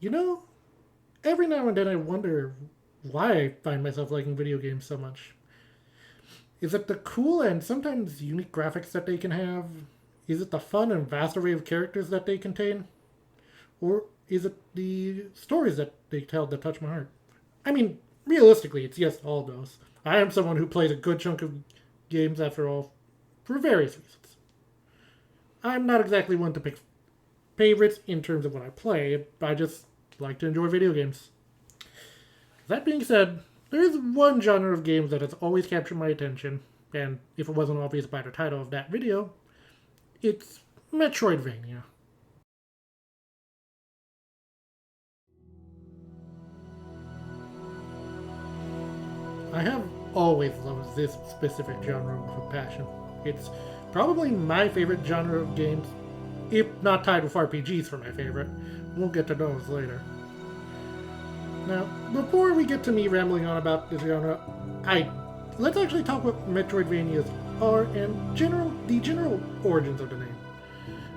You know, every now and then I wonder why I find myself liking video games so much. Is it the cool and sometimes unique graphics that they can have? Is it the fun and vast array of characters that they contain? Or is it the stories that they tell that touch my heart? I mean, realistically, it's yes, all those. I am someone who plays a good chunk of games after all, for various reasons. I'm not exactly one to pick favorites in terms of what I play, I just like to enjoy video games. That being said, there is one genre of games that has always captured my attention, and if it wasn't obvious by the title of that video, it's Metroidvania. I have always loved this specific genre with passion. It's probably my favorite genre of games, if not tied with RPGs for my favorite. We'll get to those later. Now, before we get to me rambling on about this genre, I let's actually talk what Metroidvanias are and the general origins of the name.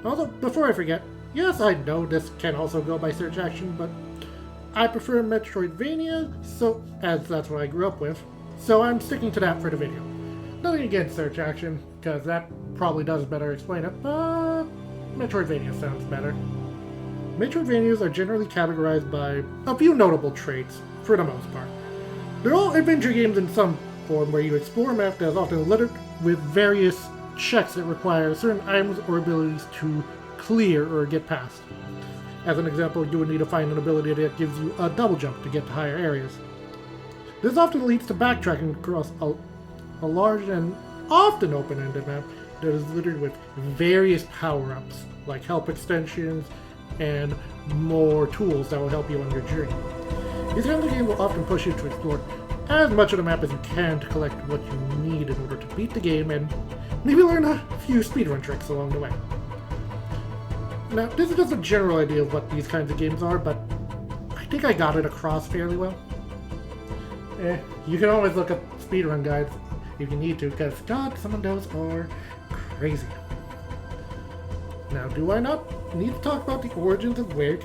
Although, before I forget, yes, I know this can also go by search action, but I prefer Metroidvania, so as that's what I grew up with, so I'm sticking to that for the video. Nothing against search action, because that probably does better explain it, but Metroidvania sounds better. Metroidvanias are generally categorized by a few notable traits, for the most part. They're all adventure games in some form where you explore a map that is often littered with various checks that require certain items or abilities to clear or get past. As an example, you would need to find an ability that gives you a double jump to get to higher areas. This often leads to backtracking across a large and often open-ended map that is littered with various power-ups, like health extensions and more tools that will help you on your journey. These kinds of games will often push you to explore as much of the map as you can to collect what you need in order to beat the game and maybe learn a few speedrun tricks along the way. Now, this is just a general idea of what these kinds of games are, but I think I got it across fairly well. You can always look up speedrun guides if you need to, because God, some of those are crazy. Now, do I not need to talk about the origins of where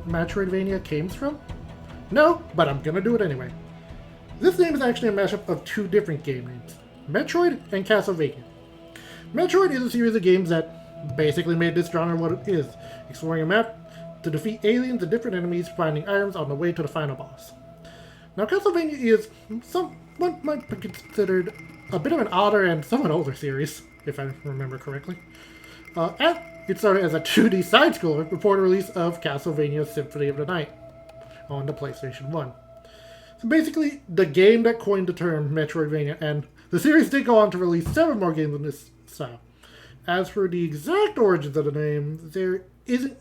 Metroidvania came from? No, but I'm gonna do it anyway. This name is actually a mashup of two different game names, Metroid and Castlevania. Metroid is a series of games that basically made this genre what it is, exploring a map to defeat aliens and different enemies, finding items on the way to the final boss. Now, Castlevania is what might be considered a bit of an odder and somewhat older series, if I remember correctly. It started as a 2D side-scroller before the release of Castlevania Symphony of the Night on the PlayStation 1. So basically, the game that coined the term Metroidvania, and the series did go on to release 7 more games in this style. As for the exact origins of the name, there isn't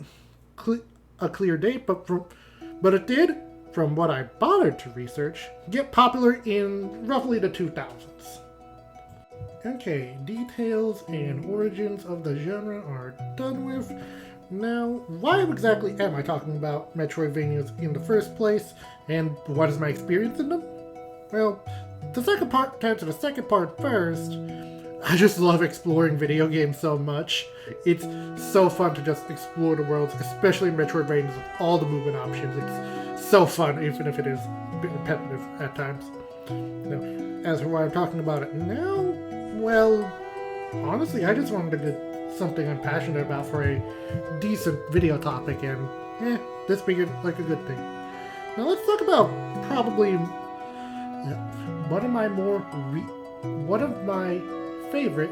a clear date, but it did, from what I bothered to research, get popular in roughly the 2000s. Okay, details and origins of the genre are done with. Now, why exactly am I talking about Metroidvanias in the first place, and what is my experience in them? Well, to answer the second part first, I just love exploring video games so much. It's so fun to just explore the worlds, especially Metroidvanias with all the movement options. It's so fun, even if it is a bit repetitive at times. Now, as for why I'm talking about it now, well, honestly, I just wanted to get something I'm passionate about for a decent video topic, and this figured like a good thing. Now let's talk about probably one of my favorite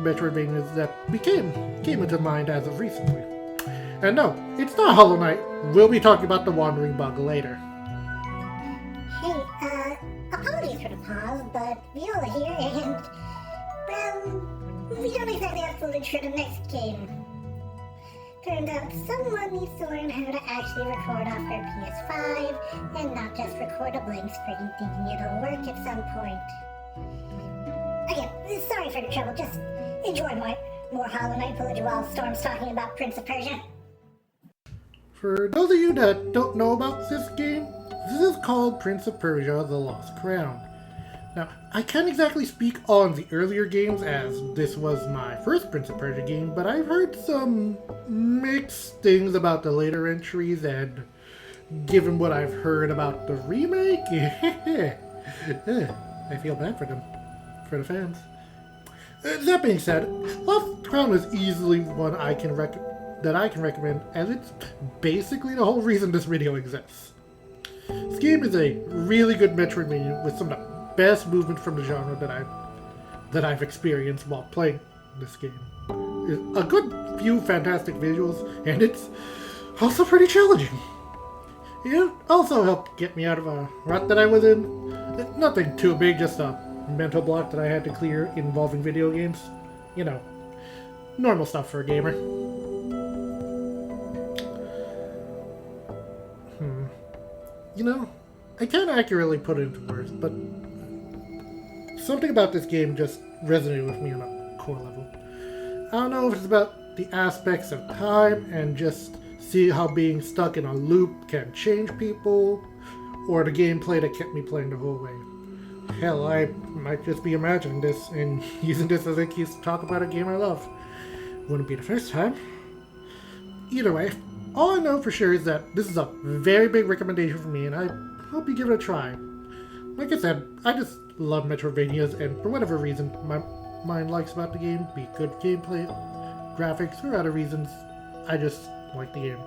Metroidvanias that came into mind as of recently. And no, it's not Hollow Knight. We'll be talking about the Wandering Bug later. Hey, apologies for the pause, but Viola here, and, well, we don't exactly have footage for the next game. Turned out someone needs to learn how to actually record off their PS5, and not just record a blank screen thinking it'll work at some point. Again, sorry for the trouble, just enjoy more Hollow Knight footage while Storm's talking about Prince of Persia. For those of you that don't know about this game, this is called Prince of Persia: The Lost Crown. Now, I can't exactly speak on the earlier games as this was my first Prince of Persia game, but I've heard some mixed things about the later entries, and given what I've heard about the remake. I feel bad for them, for the fans. That being said, Lost Crown is easily one that I can recommend, as it's basically the whole reason this video exists. This game is a really good Metroidvania with some of the best movement from the genre that I've experienced while playing this game. A good few fantastic visuals, and it's also pretty challenging. It also helped get me out of a rut that I was in. Nothing too big, just a mental block that I had to clear involving video games. You know, normal stuff for a gamer. You know, I can't accurately put it into words, but something about this game just resonated with me on a core level. I don't know if it's about the aspects of time and just see how being stuck in a loop can change people, or the gameplay that kept me playing the whole way. Hell, I might just be imagining this and using this as an excuse to talk about a game I love. Wouldn't be the first time. Either way, all I know for sure is that this is a very big recommendation for me, and I hope you give it a try. Like I said, I just love Metroidvanias, and for whatever reason my mind likes about the game, be it good gameplay, graphics, or other reasons, I just like the game.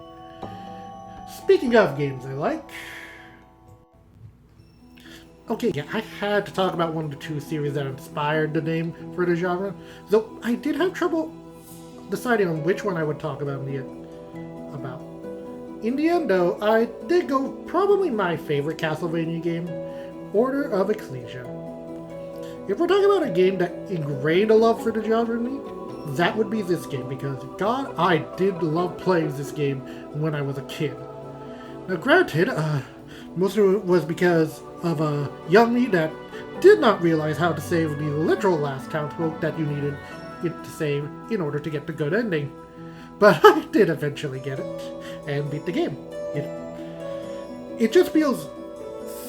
Speaking of games I like... Okay, yeah, I had to talk about one of the two series that inspired the name for the genre, though I did have trouble deciding on which one I would talk about in the end. In the end, though, I did go probably my favorite Castlevania game, Order of Ecclesia. If we're talking about a game that ingrained a love for the genre in me, that would be this game, because God, I did love playing this game when I was a kid. Now granted, most of it was because of a young me that did not realize how to save the literal last townsfolk that you needed it to save in order to get the good ending. But I did eventually get it and beat the game. It just feels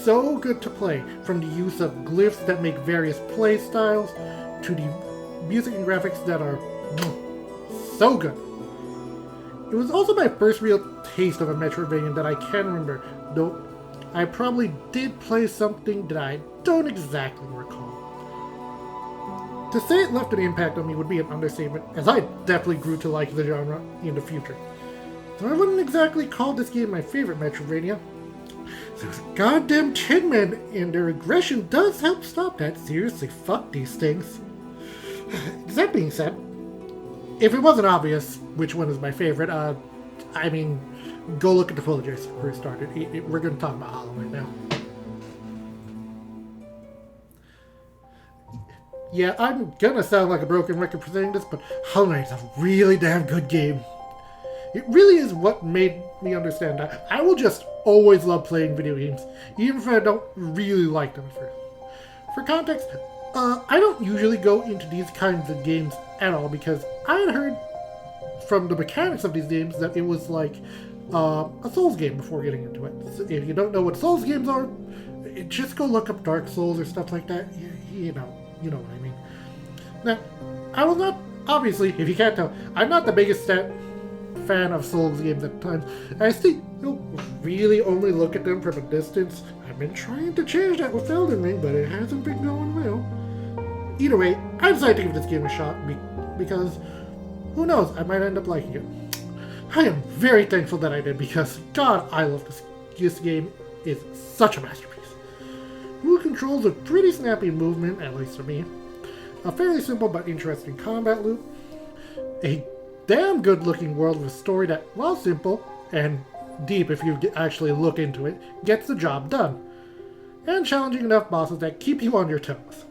so good to play, from the use of glyphs that make various play styles to the music and graphics that are so good. It was also my first real taste of a Metroidvania that I can remember, though I probably did play something that I don't exactly recall. To say it left an impact on me would be an understatement, as I definitely grew to like the genre in the future. So I wouldn't exactly call this game my favorite Metroidvania. Those goddamn Tin Men and their aggression does help stop that. Seriously, fuck these things. That being said, if it wasn't obvious which one is my favorite, I mean, go look at the footage I started. We're going to talk about Hollow Knight now. Yeah, I'm gonna sound like a broken record for saying this, but Hollow Knight is a really damn good game. It really is what made me understand that I will just always love playing video games, even if I don't really like them at first. For context, I don't usually go into these kinds of games at all, because I had heard from the mechanics of these games that it was like a Souls game before getting into it. So if you don't know what Souls games are, just go look up Dark Souls or stuff like that. You know what I mean. Now, I was not, obviously, if you can't tell, I'm not the biggest fan of Souls games at times. I still really only look at them from a distance. I've been trying to change that with Elden Ring, but it hasn't been going well. Either way, I decided to give this game a shot, because, who knows, I might end up liking it. I am very thankful that I did, because, God, I love this. This game is such a masterpiece. Who controls a pretty snappy movement, at least for me. A fairly simple but interesting combat loop. A damn good looking world with a story that, while simple, and deep if you actually look into it, gets the job done. And challenging enough bosses that keep you on your toes.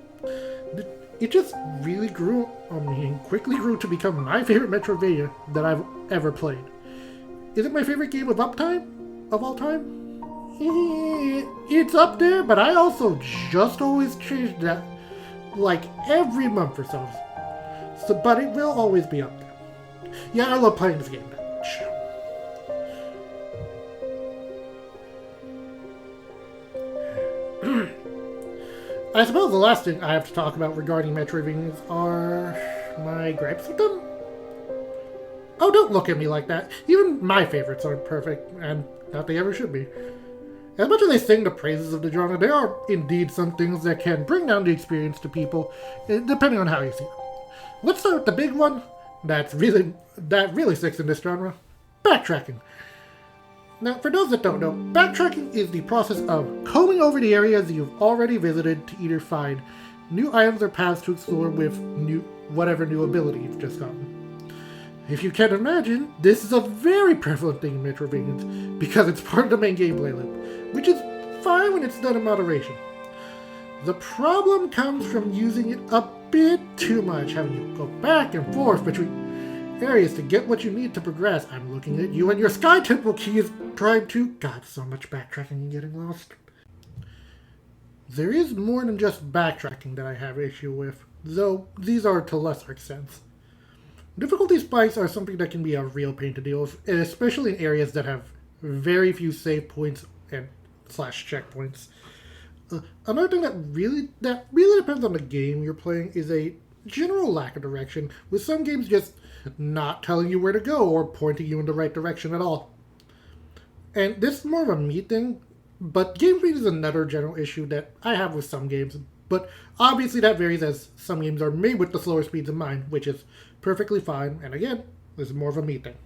It just really grew on me and quickly grew to become my favorite Metroidvania that I've ever played. Is it my favorite game of all time? It's up there, but I also just always change that like every month or so. But it will always be up there. Yeah, I love playing this game that much. I suppose the last thing I have to talk about regarding Metroidvanias are my gripes with them. Oh, don't look at me like that. Even my favorites aren't perfect, and Not they ever should be. As much as they sing the praises of the genre, there are indeed some things that can bring down the experience to people, depending on how you see it. Let's start with the big one that really sticks in this genre: backtracking. Now, for those that don't know, backtracking is the process of combing over the areas you've already visited to either find new items or paths to explore with whatever new ability you've just gotten. If you can imagine, this is a very prevalent thing in Metroidvanias because it's part of the main gameplay loop, which is fine when it's done in moderation. The problem comes from using it a bit too much, having you go back and forth between areas to get what you need to progress. I'm looking at you and your Sky Temple key is trying to... God, so much backtracking and getting lost. There is more than just backtracking that I have issue with, though these are to lesser extents. Difficulty spikes are something that can be a real pain to deal with, especially in areas that have very few save points and slash checkpoints. Another thing that really depends on the game you're playing is a general lack of direction, with some games just not telling you where to go or pointing you in the right direction at all. And this is more of a me thing, but game speed is another general issue that I have with some games, but obviously that varies as some games are made with the slower speeds in mind, which is perfectly fine, and again, this is more of a me thing.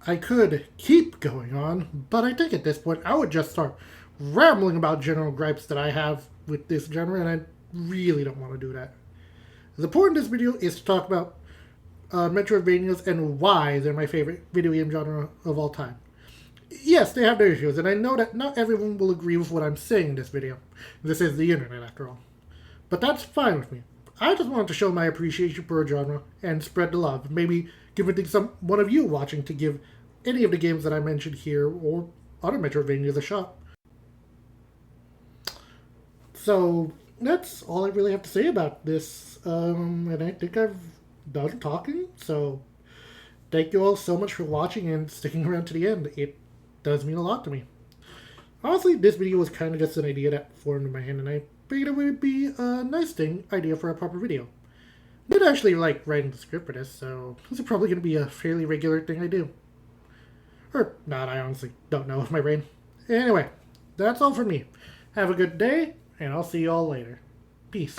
I could keep going on, but I think at this point I would just start rambling about general gripes that I have with this genre, and I really don't want to do that. The point of this video is to talk about Metroidvanias and why they're my favorite video game genre of all time. Yes, they have their issues, and I know that not everyone will agree with what I'm saying in this video. This is the internet, after all. But that's fine with me. I just wanted to show my appreciation for a genre and spread the love. Maybe give it to one of you watching to give any of the games that I mentioned here or other Metroidvanias a shot. So that's all I really have to say about this. And I think I've done talking. So thank you all so much for watching and sticking around to the end. It does mean a lot to me. Honestly, this video was kind of just an idea that formed in my head, and I figured it would be a nice idea for a proper video. I did actually like writing the script for this, so this is probably going to be a fairly regular thing I do. Or not, I honestly don't know with my brain. Anyway, that's all from me. Have a good day, and I'll see you all later. Peace.